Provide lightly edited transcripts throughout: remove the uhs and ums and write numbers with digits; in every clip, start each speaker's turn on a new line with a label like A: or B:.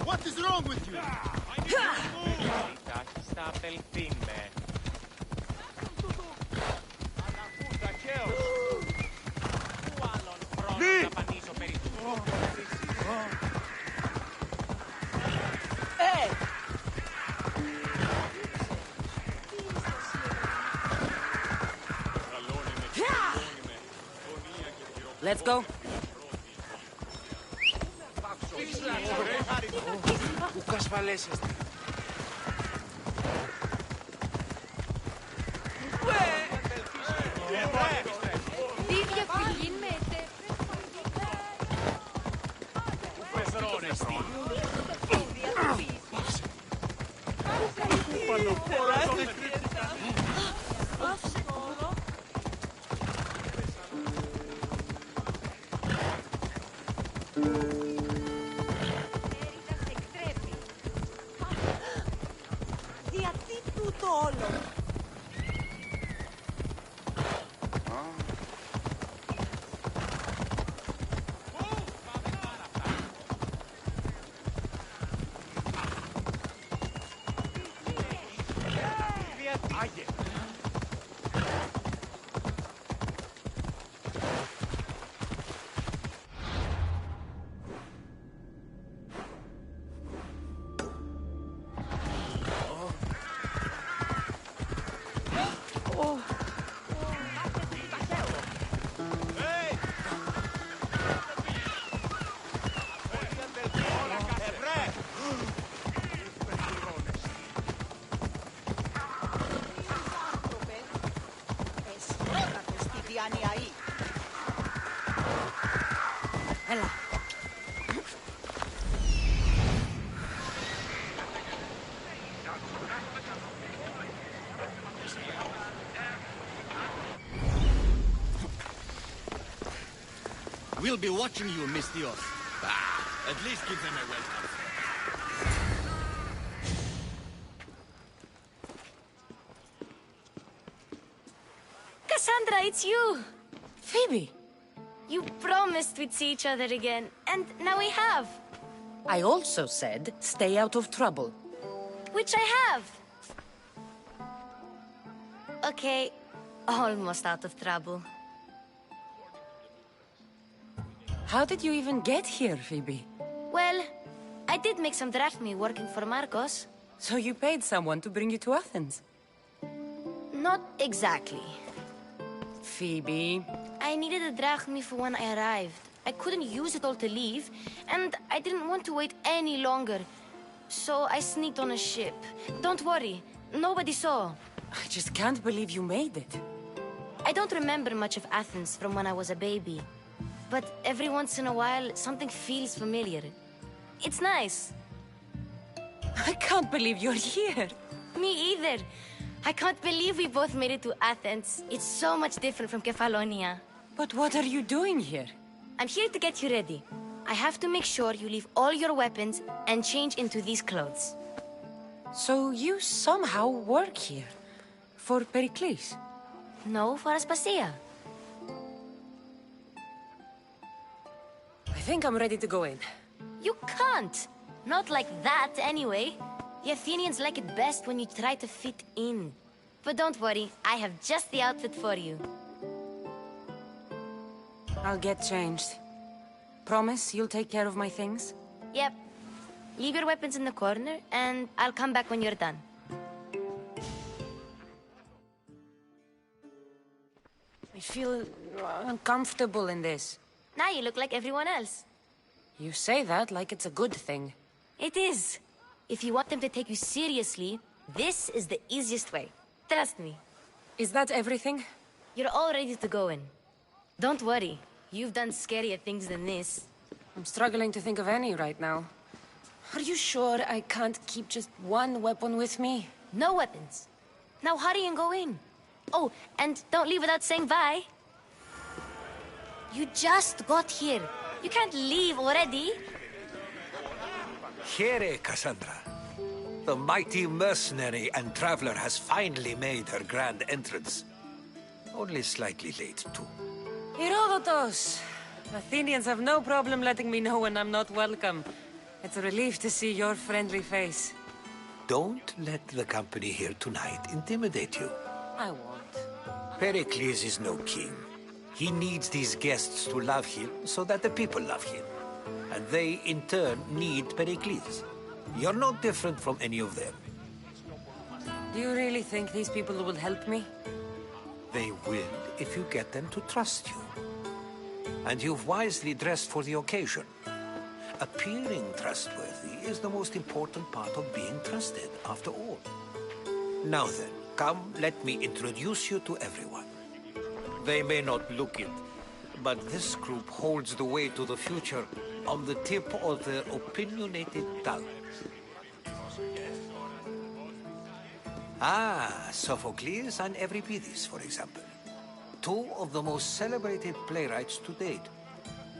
A: What is wrong with you?
B: Hey!
C: Let's go.
A: We'll be watching you, Miss Dios. At least give them a welcome.
D: Cassandra, it's you!
C: Phoebe!
D: You promised we'd see each other again, and now we have.
C: I also said, stay out of trouble.
D: Which I have. Okay, almost out of trouble.
C: How did you even get here, Phoebe?
D: Well, I did make some drachmi working for Marcos.
C: So you paid someone to bring you to Athens?
D: Not exactly.
C: Phoebe...
D: I needed a drachmi for when I arrived. I couldn't use it all to leave, and I didn't want to wait any longer. So I sneaked on a ship. Don't worry, nobody saw.
C: I just can't believe you made it.
D: I don't remember much of Athens from when I was a baby. But every once in a while, something feels familiar. It's nice.
C: I can't believe you're here.
D: Me either. I can't believe we both made it to Athens. It's so much different from Kefalonia.
C: But what are you doing here?
D: I'm here to get you ready. I have to make sure you leave all your weapons and change into these clothes.
C: So you somehow work here? For Pericles?
D: No, for Aspasia.
C: I think I'm ready to go in.
D: You can't! Not like that, anyway. The Athenians like it best when you try to fit in. But don't worry, I have just the outfit for you.
C: I'll get changed. Promise you'll take care of my things?
D: Yep. Leave your weapons in the corner, and I'll come back when you're done.
C: I feel uncomfortable in this.
D: Now you look like everyone else.
C: You say that like it's a good thing.
D: It is. If you want them to take you seriously, this is the easiest way. Trust me.
C: Is that everything?
D: You're all ready to go in. Don't worry. You've done scarier things than this.
C: I'm struggling to think of any right now. Are you sure I can't keep just one weapon with me?
D: No weapons. Now hurry and go in. Oh, and don't leave without saying bye. You just got here. You can't leave already.
E: Here, Cassandra. The mighty mercenary and traveler has finally made her grand entrance. Only slightly late, too.
C: Herodotus! Athenians have no problem letting me know when I'm not welcome. It's a relief to see your friendly face.
E: Don't let the company here tonight intimidate you.
C: I won't.
E: Pericles is no king. He needs these guests to love him so that the people love him. And they, in turn, need Pericles. You're no different from any of them.
C: Do you really think these people will help me?
E: They will if you get them to trust you. And you've wisely dressed for the occasion. Appearing trustworthy is the most important part of being trusted, after all. Now then, come, let me introduce you to everyone. They may not look it, but this group holds the way to the future on the tip of their opinionated tongues. Ah, Sophocles and Euripides, for example. Two of the most celebrated playwrights to date.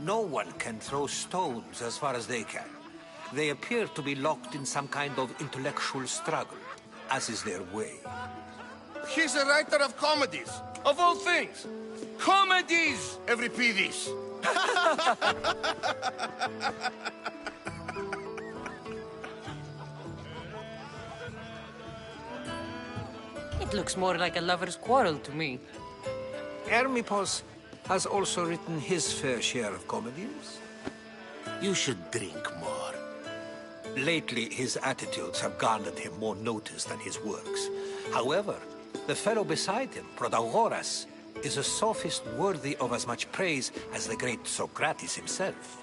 E: No one can throw stones as far as they can. They appear to be locked in some kind of intellectual struggle, as is their way.
B: He's a writer of comedies, of all things. Comedies, Euripides.
C: It looks more like a lover's quarrel to me.
E: Hermippos has also written his fair share of comedies.
A: You should drink more.
E: Lately, his attitudes have garnered him more notice than his works. However, the fellow beside him, Protagoras, is a sophist worthy of as much praise as the great Socrates himself.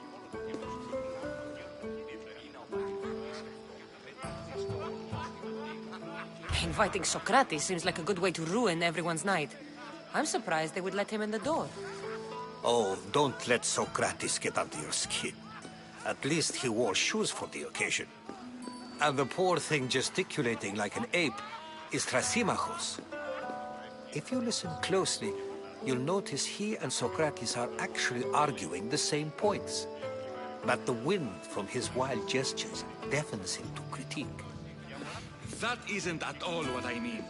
C: Inviting Socrates seems like a good way to ruin everyone's night. I'm surprised they would let him in the door.
E: Oh, don't let Socrates get under your skin. At least he wore shoes for the occasion. And the poor thing gesticulating like an ape is Thrasymachos. If you listen closely, you'll notice he and Socrates are actually arguing the same points. But the wind from his wild gestures deafens him to critique.
A: That isn't at all what I mean.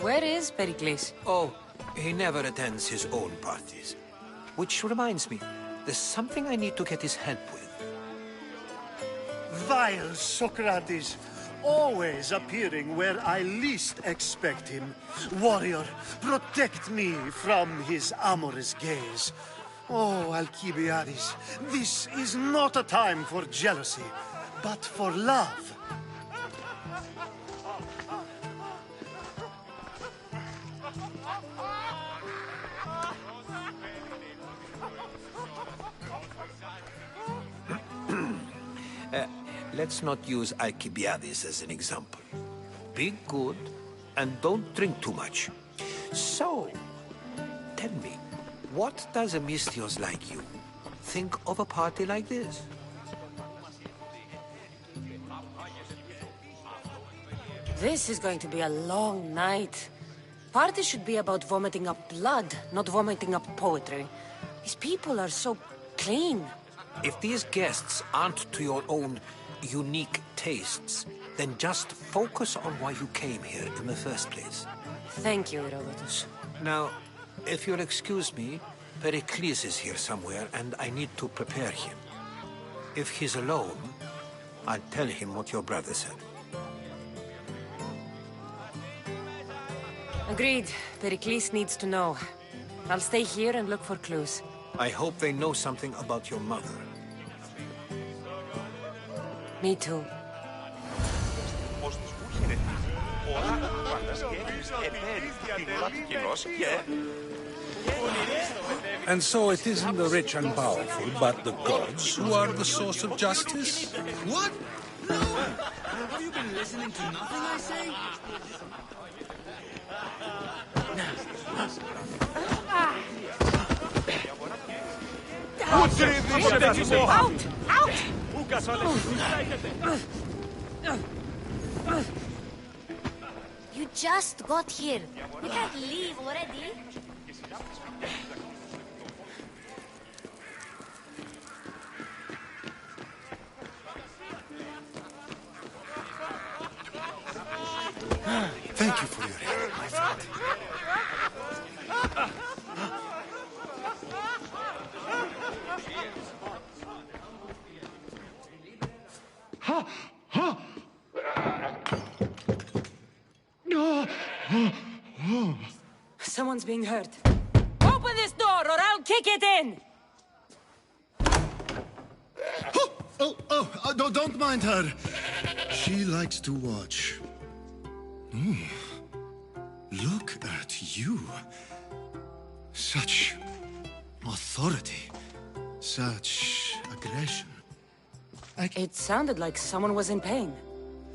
C: Where is Pericles?
E: Oh, he never attends his own parties. Which reminds me, there's something I need to get his help with.
F: Vile Socrates, always appearing where I least expect him. Warrior, protect me from his amorous gaze. Oh, Alcibiades, this is not a time for jealousy, but for love.
E: Let's not use Alcibiades as an example. Be good, and don't drink too much. So, tell me, what does a Misthios like you think of a party like this?
C: This is going to be a long night. Parties should be about vomiting up blood, not vomiting up poetry. These people are so clean.
E: If these guests aren't to your own unique tastes, then just focus on why you came here in the first place.
C: Thank you, Herodotus.
E: Now, if you'll excuse me, Pericles is here somewhere, and I need to prepare him. If he's alone, I'll tell him what your brother said.
C: Agreed. Pericles needs to know. I'll stay here and look for clues.
E: I hope they know something about your mother.
C: Me too.
G: And so it isn't the rich and powerful, but the gods who are the source of justice?
A: What? No! Have you been listening to nothing I say?
C: Out! Out!
D: You just got here. You can't leave already.
F: Thank you for your help, my friend.
C: Someone's being hurt. Open this door or I'll kick it in!
F: Don't mind her. She likes to watch. Look at you. Such authority. Such aggression.
C: It sounded like someone was in pain.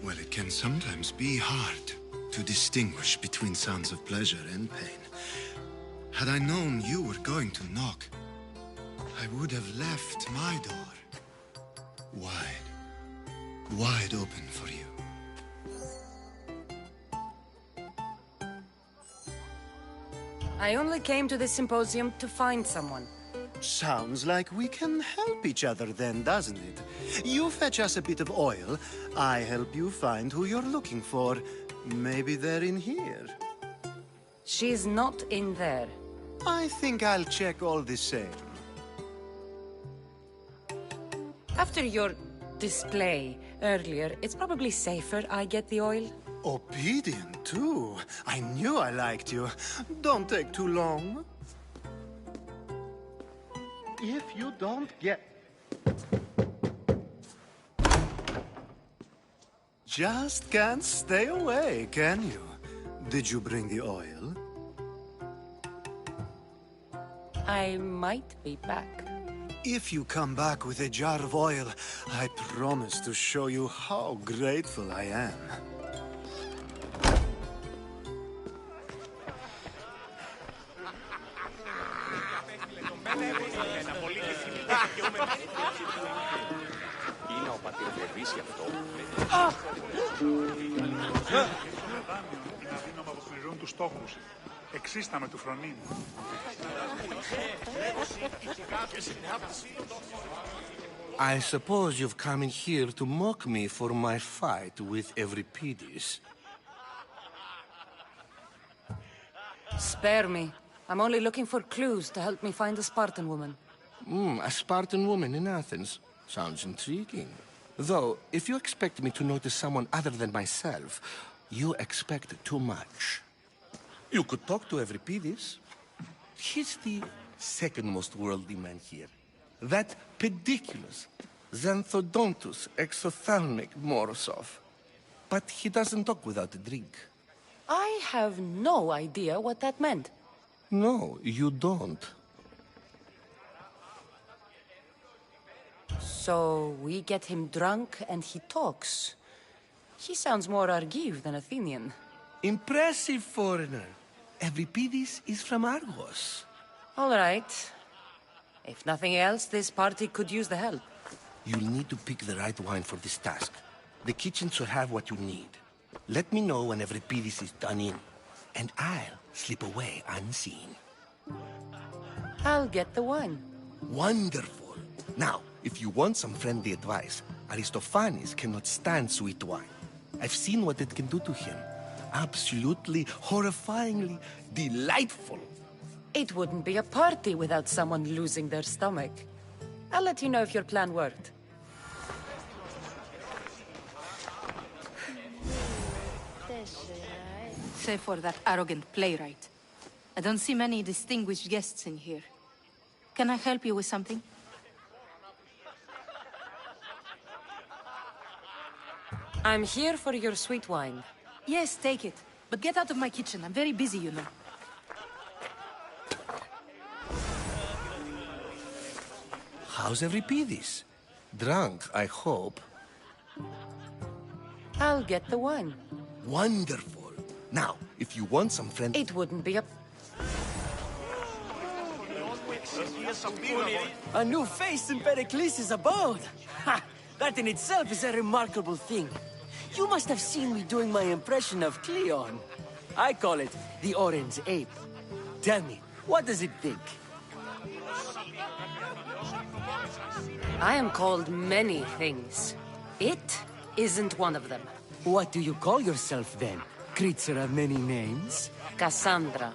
F: Well, it can sometimes be hard to distinguish between sounds of pleasure and pain. Had I known you were going to knock, I would have left my door wide open for you.
C: I only came to this symposium to find someone.
F: Sounds like we can help each other then, doesn't it? You fetch us a bit of oil, I help you find who you're looking for. Maybe they're in here.
C: She's not in there.
F: I think I'll check all the same.
C: After your display earlier, it's probably safer I get the oil.
F: Obedient, too. I knew I liked you. Don't take too long. If you don't get... Just can't stay away, can you? Did you bring the oil?
C: I might be back.
F: If you come back with a jar of oil, I promise to show you how grateful I am.
H: Εξίσταμε του φρονίμου.
B: I suppose you've come in here to mock me for my fight with Euripides.
C: Spare me. I'm only looking for clues to help me find a Spartan woman.
B: A Spartan woman in Athens. Sounds intriguing. Though, if you expect me to notice someone other than myself, you expect too much. You could talk to Euripides. He's the second most worldly man here. That pediculous, xanthodontus, exophthalmic Morosov. But he doesn't talk without a drink.
C: I have no idea what that meant.
B: No, you don't.
C: So we get him drunk and he talks. He sounds more Argive than Athenian.
B: Impressive foreigner. Euripides is from Argos.
C: All right. If nothing else, this party could use the help.
B: You'll need to pick the right wine for this task. The kitchen should have what you need. Let me know when Euripides is done in, and I'll slip away unseen.
C: I'll get the wine.
B: Wonderful. Now, if you want some friendly advice, Aristophanes cannot stand sweet wine. I've seen what it can do to him. Absolutely, horrifyingly delightful.
C: It wouldn't be a party without someone losing their stomach. I'll let you know if your plan worked.
I: Save for that arrogant playwright. I don't see many distinguished guests in here. Can I help you with something?
C: I'm here for your sweet wine.
I: Yes, take it. But get out of my kitchen. I'm very busy, you know.
B: How's Euripides? Drunk, I hope.
C: I'll get the wine.
B: Wonderful. Now, if you want some friend...
C: It wouldn't be a...
J: A new face in Pericles' abode! Ha! That in itself is a remarkable thing. You must have seen me doing my impression of Cleon. I call it the Orange Ape. Tell me, what does it think?
C: I am called many things. It isn't one of them.
J: What do you call yourself then? Creature of many names?
C: Cassandra.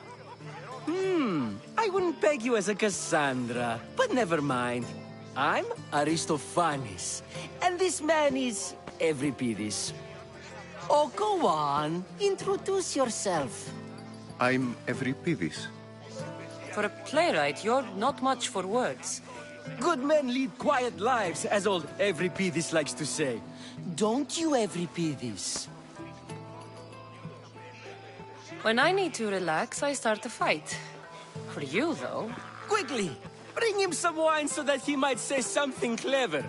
J: I wouldn't peg you as a Cassandra, but never mind. I'm Aristophanes, and this man is Euripidis. Oh, go on. Introduce yourself.
K: I'm Euripidis.
C: For a playwright, you're not much for words.
J: Good men lead quiet lives, as old Euripidis likes to say. Don't you, Euripidis?
C: When I need to relax, I start a fight. For you, though...
J: Quickly! Bring him some wine so that he might say something clever.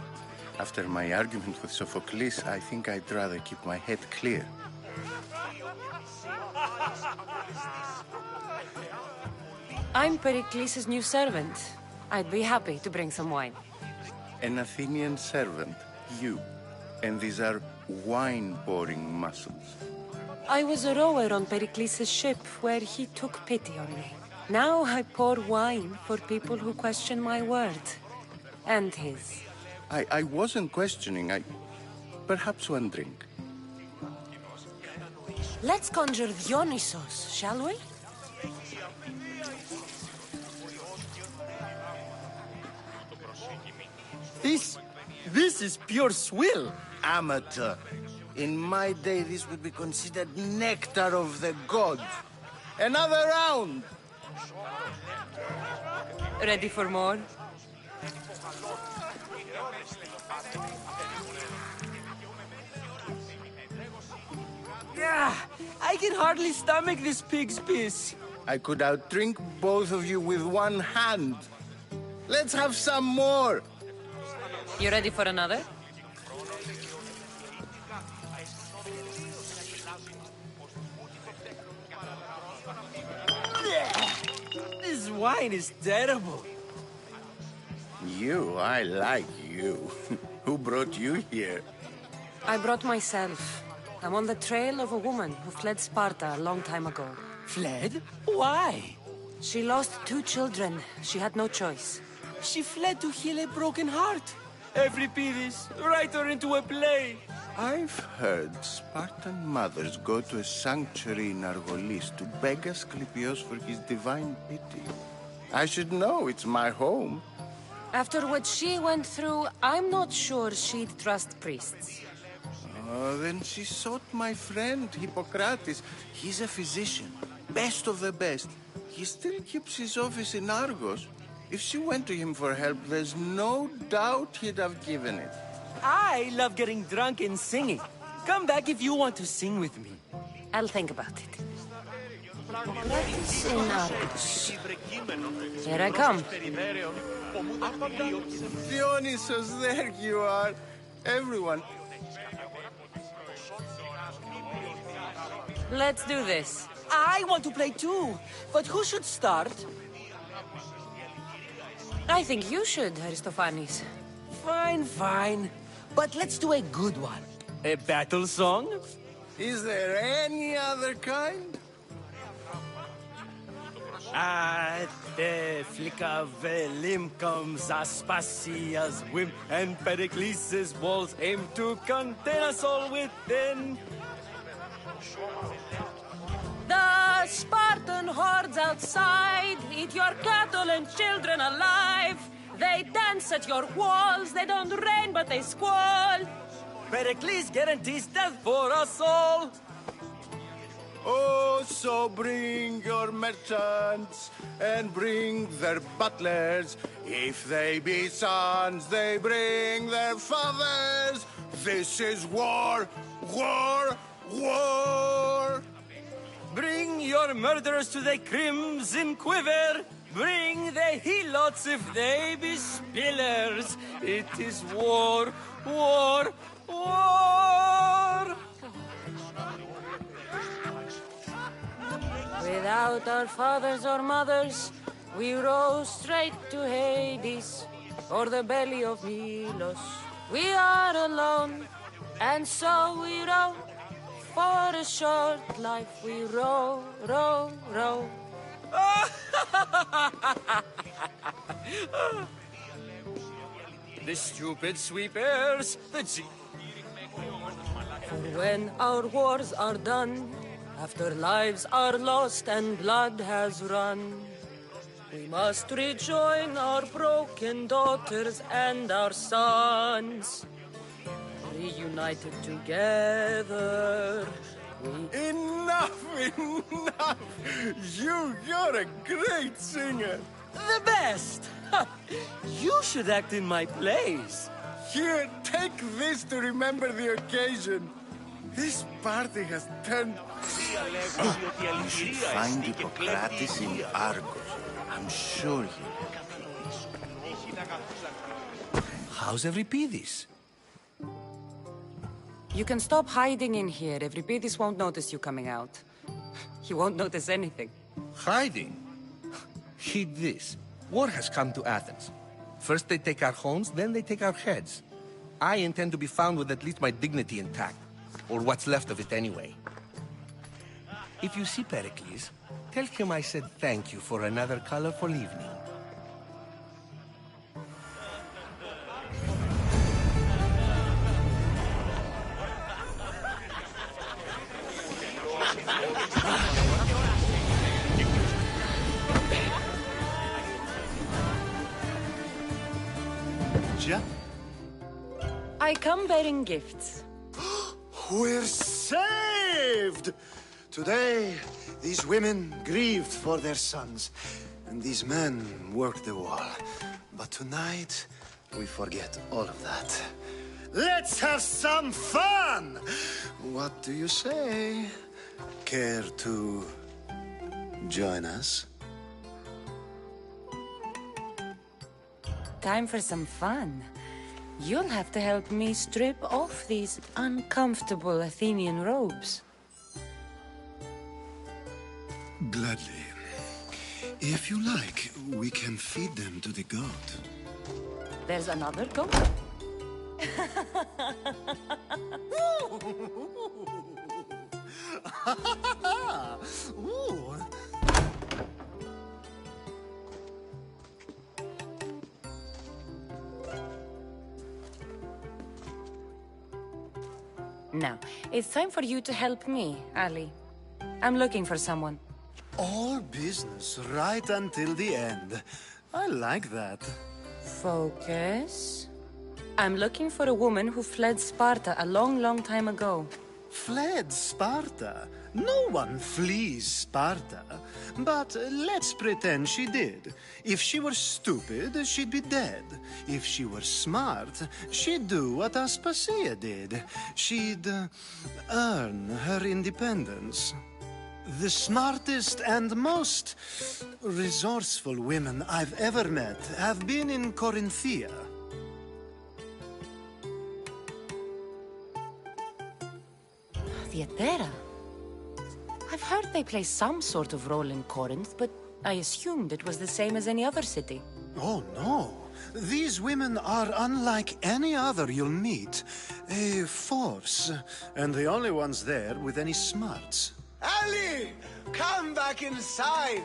K: After my argument with Sophocles, I think I'd rather keep my head clear.
C: I'm Pericles' new servant. I'd be happy to bring some wine.
K: An Athenian servant, you. And these are wine-pouring muscles.
C: I was a rower on Pericles' ship where he took pity on me. Now I pour wine for people who question my word. And his.
K: I wasn't questioning, perhaps one drink.
C: Let's conjure Dionysos, shall we?
J: This is pure swill.
B: Amateur. In my day, this would be considered nectar of the gods. Another round!
C: Ready for more?
J: I can hardly stomach this pig's piss.
B: I could outdrink both of you with one hand. Let's have some more!
C: You ready for another?
J: This wine is terrible.
K: You, I like you. Who brought you here?
C: I brought myself. I'm on the trail of a woman who fled Sparta a long time ago.
J: Fled? Why?
C: She lost 2 children. She had no choice.
J: She fled to heal a broken heart. Euripidis, write her into a play.
K: I've heard Spartan mothers go to a sanctuary in Argolis to beg Asclepios for his divine pity. I should know, it's my home.
C: After what she went through, I'm not sure she'd trust priests.
K: Oh, then she sought my friend, Hippocrates. He's a physician, best of the best. He still keeps his office in Argos. If she went to him for help, there's no doubt he'd have given it.
J: I love getting drunk and singing. Come back if you want to sing with me.
C: I'll think about it. Practice in Argos. Here I come.
K: Dionysos, there you are. Everyone.
C: Let's do this.
J: I want to play too, but who should start?
C: I think you should, Aristophanes.
J: Fine, fine. But let's do a good one. A battle song?
K: Is there any other kind?
J: At the flick of a limb comes Aspasia's whim, and Pericles' walls aim to contain us all within.
C: The Spartan hordes outside eat your cattle and children alive. They dance at your walls, they don't rain but they squall.
J: Pericles guarantees death for us all.
K: Oh, so bring your merchants and bring their butlers. If they be sons, they bring their fathers. This is war, war, war.
J: Bring your murderers to the crimson quiver. Bring the helots if they be spillers. It is war, war, war.
C: Without our fathers or mothers, we row straight to Hades, or the belly of Milos. We are alone, and so we row. For a short life we row, row, row.
J: The stupid sweepers,
C: For when our wars are done, after lives are lost and blood has run, we must rejoin our broken daughters and our sons. Reunited together.
K: Enough, enough! You're a great singer.
J: The best! You should act in my plays.
K: Here, take this to remember the occasion. This party has turned...
L: You should find Hippocrates in Argos. I'm sure he'll help you.
B: How's Euripides?
C: You can stop hiding in here. Euripides won't notice you coming out. He won't notice anything.
B: Hiding? Heed this. War has come to Athens. First they take our homes, then they take our heads. I intend to be found with at least my dignity intact. Or what's left of it anyway. If you see Pericles, tell him I said thank you for another colorful evening.
C: I come bearing gifts.
F: We're saved! Today, these women grieved for their sons, and these men worked the wall. But tonight, we forget all of that. Let's have some fun! What do you say? Care to join us?
C: Time for some fun. You'll have to help me strip off these uncomfortable Athenian robes.
F: Gladly. If you like, we can feed them to the goat.
C: There's another goat?
F: Ooh.
C: Now, it's time for you to help me, Ali. I'm looking for someone.
F: All business right until the end. I like that.
C: Focus. I'm looking for a woman who fled Sparta a long, long time ago.
F: Fled Sparta? No one flees Sparta. But let's pretend she did. If she were stupid, she'd be dead. If she were smart, she'd do what Aspasia did. She'd earn her independence. The smartest and most resourceful women I've ever met have been in Corinthia.
C: Theatera? I've heard they play some sort of role in Corinth, but I assumed it was the same as any other city.
F: Oh, no. These women are unlike any other you'll meet. A force, and the only ones there with any smarts.
K: Ali! Come back inside!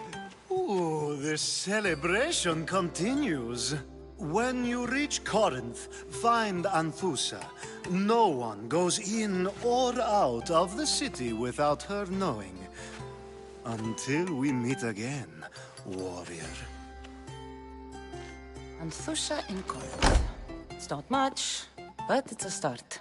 F: Ooh, the celebration continues. When you reach Corinth, find Anthusa. No one goes in or out of the city without her knowing. Until we meet again, warrior.
C: Anthusa in Corinth. It's not much, but it's a start.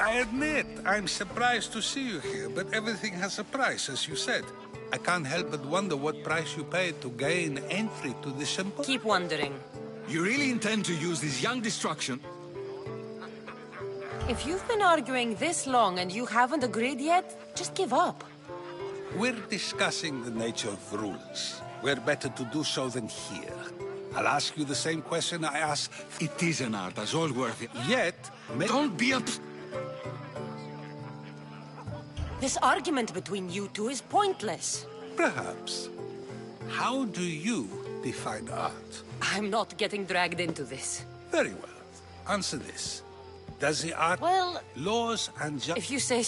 G: I admit, I'm surprised to see you here, but everything has a price, as you said. I can't help but wonder what price you paid to gain entry to the symposium.
C: Keep wondering.
A: You really intend to use this young destruction?
C: If you've been arguing this long and you haven't agreed yet, just give up.
G: We're discussing the nature of rules. We're better to do so than here. I'll ask you the same question I asked.
A: It is an art, as all worthy.
G: Yet,
A: Don't be a...
C: This argument between you two is pointless.
G: Perhaps. How do you define art?
C: I'm not getting dragged into this.
G: Very well. Answer this. Does the art...
C: Well...
G: laws and...
C: If you say...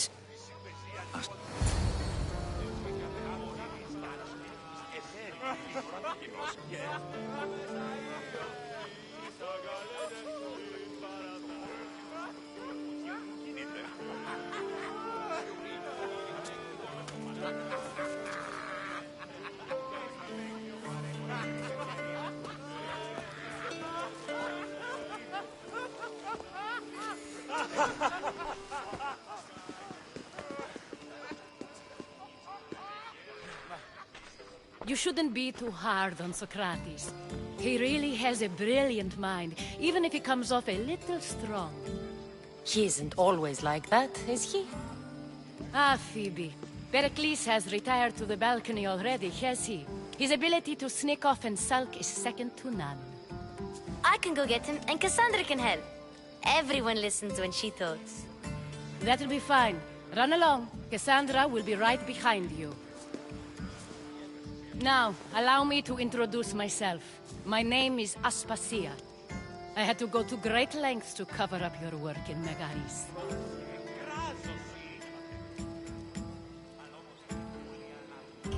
C: You shouldn't be too hard on Socrates. He really has a brilliant mind, even if he comes off a little strong.
M: He isn't always like that, is he?
C: Ah, Phoebe. Pericles has retired to the balcony already, has he? His ability to sneak off and sulk is second to none.
D: I can go get him, and Cassandra can help. Everyone listens when she talks.
C: That'll be fine. Run along. Cassandra will be right behind you. Now, allow me to introduce myself. My name is Aspasia. I had to go to great lengths to cover up your work in Megaris.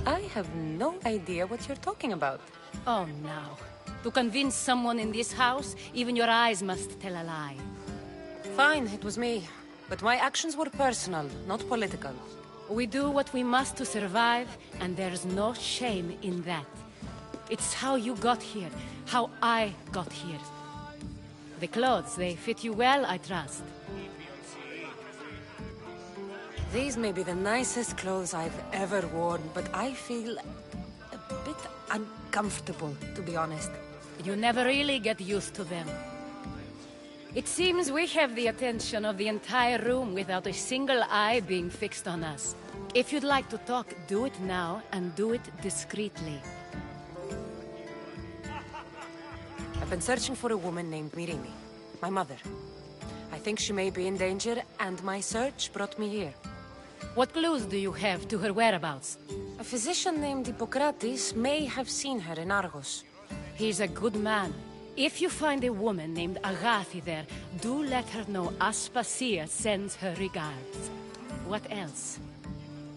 M: I have no idea what you're talking about.
C: Oh, now. To convince someone in this house, even your eyes must tell a lie.
M: Fine, it was me. But my actions were personal, not political.
C: We do what we must to survive, and there's no shame in that. It's how you got here, how I got here. The clothes, they fit you well, I trust.
M: These may be the nicest clothes I've ever worn, but I feel a bit uncomfortable, to be honest.
C: You never really get used to them. It seems we have the attention of the entire room without a single eye being fixed on us. If you'd like to talk, do it now, and do it discreetly.
M: I've been searching for a woman named Mirimi, my mother. I think she may be in danger, and my search brought me here.
C: What clues do you have to her whereabouts?
M: A physician named Hippocrates may have seen her in Argos.
C: He's a good man. If you find a woman named Agathi there, do let her know Aspasia sends her regards. What else?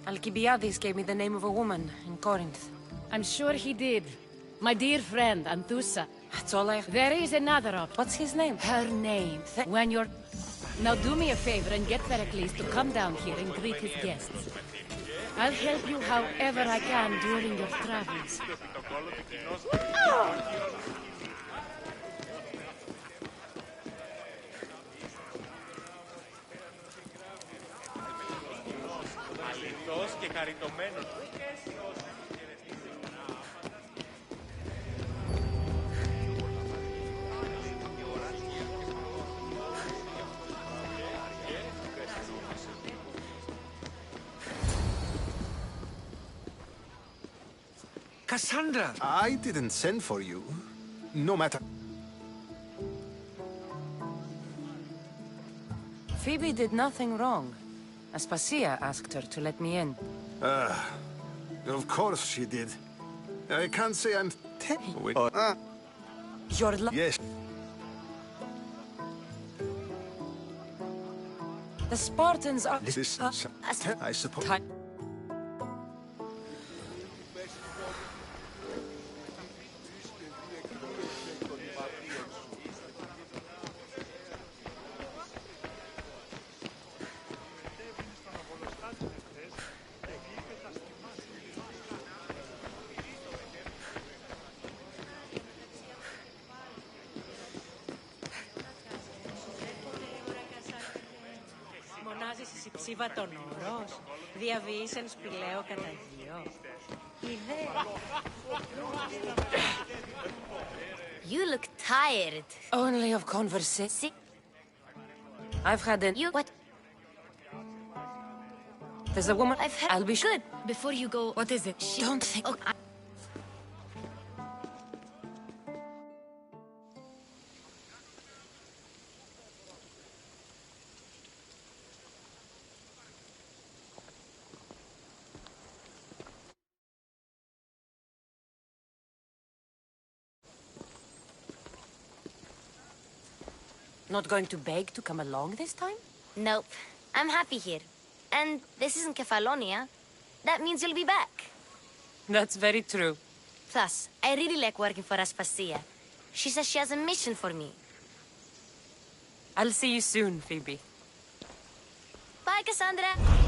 M: Alcibiades gave me the name of a woman in Corinth.
C: I'm sure he did. My dear friend, Anthusa.
M: That's all I have.
C: There is another option.
M: What's his name?
C: Her name. When you're... Now do me a favor and get Pericles to come down here and greet his guests. I'll help you however I can during your travels.
K: Cassandra! I didn't send for you. No matter.
M: Phoebe did nothing wrong. Aspasia asked her to let me in.
K: Of course she did. I can't say I'm...
M: You're
K: Yes.
M: The Spartans are...
K: This is... I suppose...
N: Σύβα τον όρος, διαβοήσεν σπηλαίο κατά γιο.
D: You look tired.
M: Only of conversation. I've had an...
D: You... What?
M: There's a woman...
D: I've had...
M: I'll be
D: Good. Before you go...
M: What is it? Don't think...
D: Oh,
M: Not going to beg to come along this time?
D: Nope. I'm happy here. And this isn't Kefalonia. That means you'll be back.
M: That's very true.
D: Plus, I really like working for Aspasia. She says she has a mission for me.
M: I'll see you soon, Phoebe.
D: Bye, Cassandra.